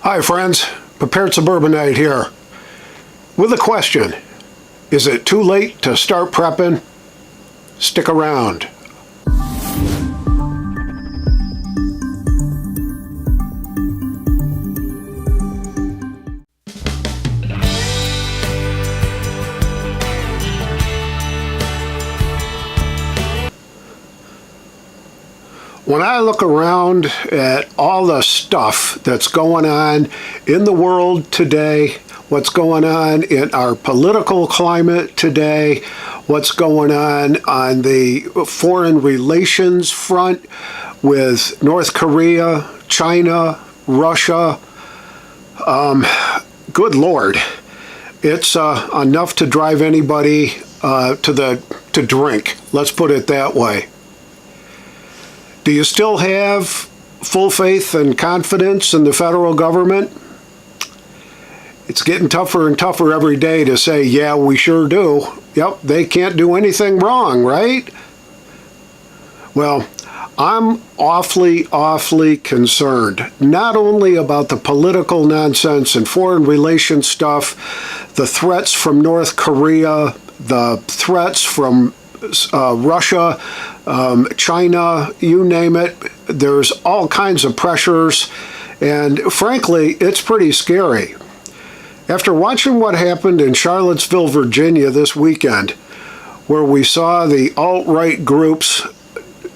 Hi friends, Prepared Suburbanite here with a question. Is it too late to start prepping? Stick around. When I look around at all the stuff that's going on in the world today, what's going on in our political climate today, what's going on the foreign relations front with North Korea, China, Russia, good Lord, it's enough to drive anybody to drink. Let's put it that way. Do you still have full faith and confidence in the federal government? It's getting tougher and tougher every day to say, yeah, we sure do. Yep, they can't do anything wrong, right? Well, I'm awfully concerned, not only about the political nonsense and foreign relations stuff, the threats from North Korea, the threats from Russia, China, you name it. There's all kinds of pressures, and frankly, it's pretty scary. After watching what happened in Charlottesville, Virginia this weekend, where we saw the alt-right groups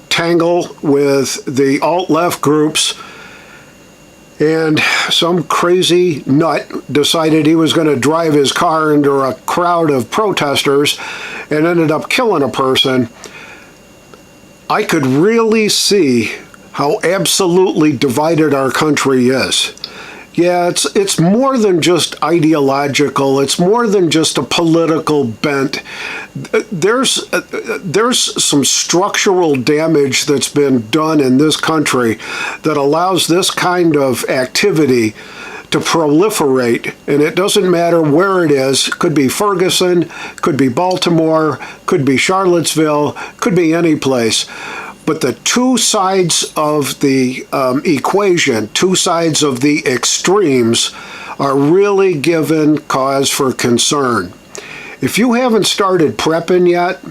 tangle with the alt-left groups, and some crazy nut decided he was going to drive his car into a crowd of protesters and ended up killing a person, I could really see how absolutely divided our country is. Yeah, it's more than just ideological. It's more than just a political bent. There's some structural damage that's been done in this country that allows this kind of activity to proliferate, and it doesn't matter where it is. Could be Ferguson, could be Baltimore, could be Charlottesville, could be any place. But the two sides of the equation, two sides of the extremes, are really given cause for concern. If you haven't started prepping yet,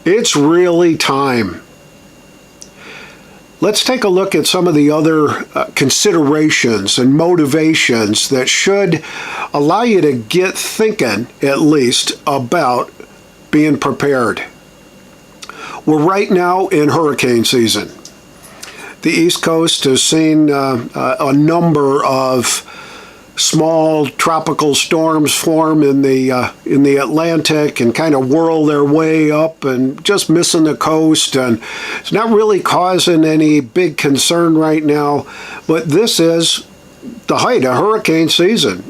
it's really time. Let's take a look at some of the other considerations and motivations that should allow you to get thinking, at least, about being prepared. We're right now in hurricane season. The East Coast has seen a number of small tropical storms form in the Atlantic and kind of whirl their way up and just missing the coast, and it's not really causing any big concern right now, but this is the height of hurricane season.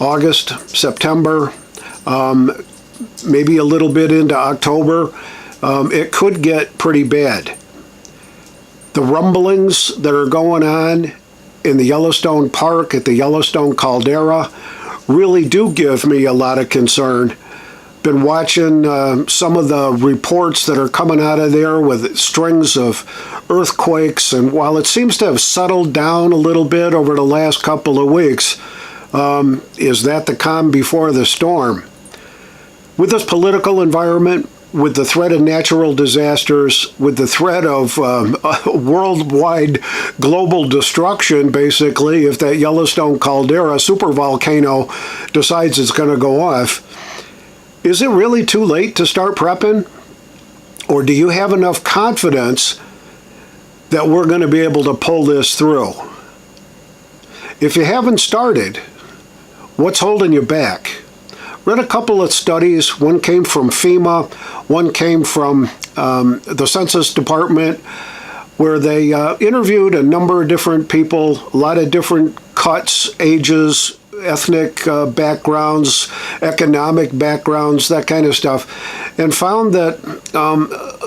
August, September, maybe a little bit into October. It could get pretty bad. The rumblings that are going on in the Yellowstone Park at the Yellowstone Caldera really do give me a lot of concern. Been watching some of the reports that are coming out of there with strings of earthquakes, and while it seems to have settled down a little bit over the last couple of weeks, is that the calm before the storm? With this political environment, with the threat of natural disasters, with the threat of worldwide global destruction, basically, if that Yellowstone Caldera supervolcano decides it's going to go off, is it really too late to start prepping? Or do you have enough confidence that we're going to be able to pull this through? If you haven't started, what's holding you back? Read a couple of studies. One came from FEMA, one came from the Census Department, where they interviewed a number of different people, a lot of different cuts, ages, ethnic backgrounds, economic backgrounds, that kind of stuff, and found that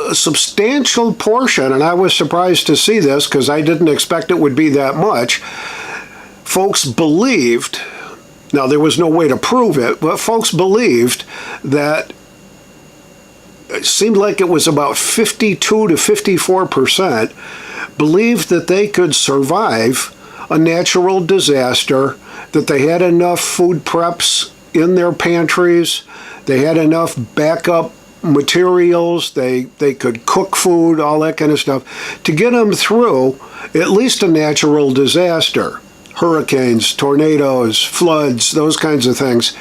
a substantial portion, and I was surprised to see this because I didn't expect it would be that much, folks believed. Now, there was no way to prove it, but folks believed that it seemed like it was about 52 to 54% believed that they could survive a natural disaster, that they had enough food preps in their pantries, they had enough backup materials, they could cook food, all that kind of stuff, to get them through at least a natural disaster. Hurricanes, tornadoes, floods, those kinds of things.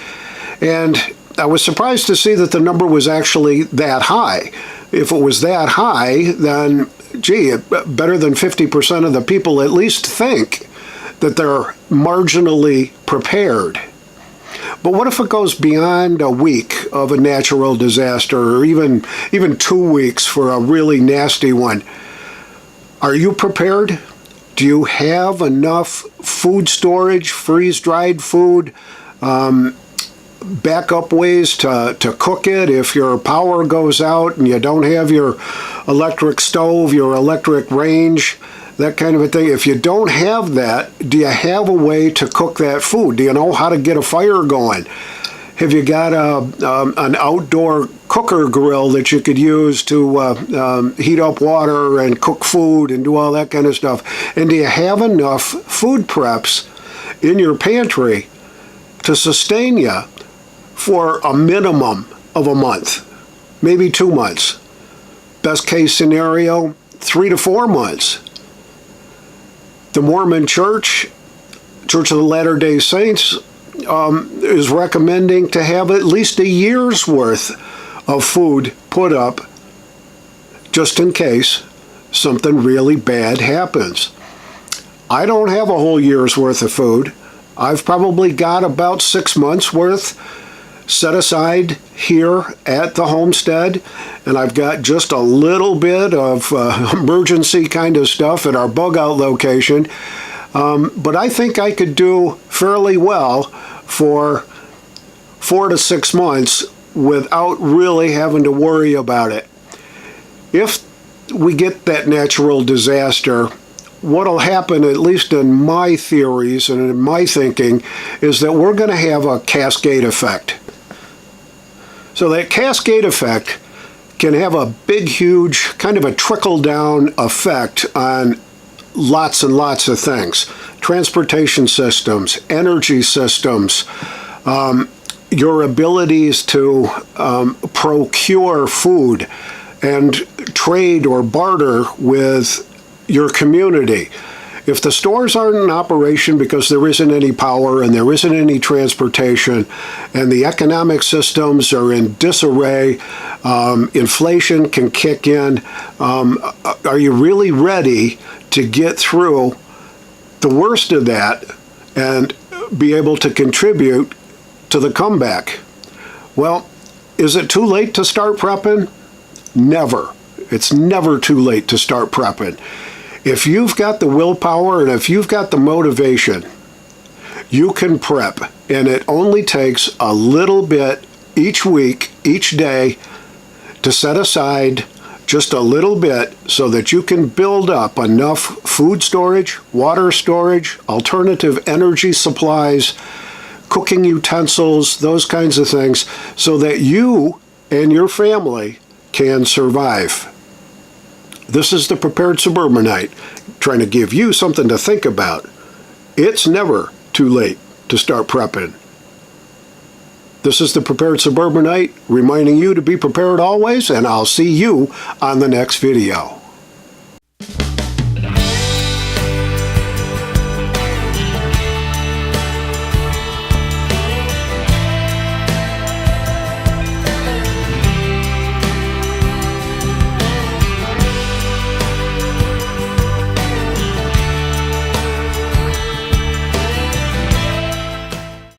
And I was surprised to see that the number was actually that high. If it was that high, then, gee, better than 50% of the people at least think that they're marginally prepared. But what if it goes beyond a week of a natural disaster, or even 2 weeks for a really nasty one? Are you prepared? Do you have enough food storage, freeze-dried food, backup ways to cook it if your power goes out and you don't have your electric stove, your electric range, that kind of a thing? If you don't have that, do you have a way to cook that food? Do you know how to get a fire going? Have you got an outdoor cooker grill that you could use to heat up water and cook food and do all that kind of stuff? And do you have enough food preps in your pantry to sustain you for a minimum of a month, maybe 2 months? Best case scenario, 3 to 4 months. The Mormon Church of the Latter-day Saints, is recommending to have at least a year's worth of food put up just in case something really bad happens. I don't have a whole year's worth of food. I've probably got about 6 months worth set aside here at the homestead, and I've got just a little bit of emergency kind of stuff at our bug out location. But I think I could do fairly well for 4 to 6 months without really having to worry about it. If we get that natural disaster, what'll happen, at least in my theories and in my thinking, is that we're going to have a cascade effect. So that cascade effect can have a big, huge, kind of a trickle-down effect on lots and lots of things. Transportation systems, energy systems, your abilities to procure food and trade or barter with your community. If the stores aren't in operation because there isn't any power and there isn't any transportation, and the economic systems are in disarray, inflation can kick in, are you really ready to get through the worst of that and be able to contribute to the comeback? Well, is it too late to start prepping? Never. It's never too late to start prepping. If you've got the willpower and if you've got the motivation, you can prep, and it only takes a little bit each week, each day, to set aside just a little bit so that you can build up enough food storage, water storage, alternative energy supplies, cooking utensils, those kinds of things, so that you and your family can survive. This is the Prepared Suburbanite, trying to give you something to think about. It's never too late to start prepping. This is the Prepared Suburbanite, reminding you to be prepared always, and I'll see you on the next video.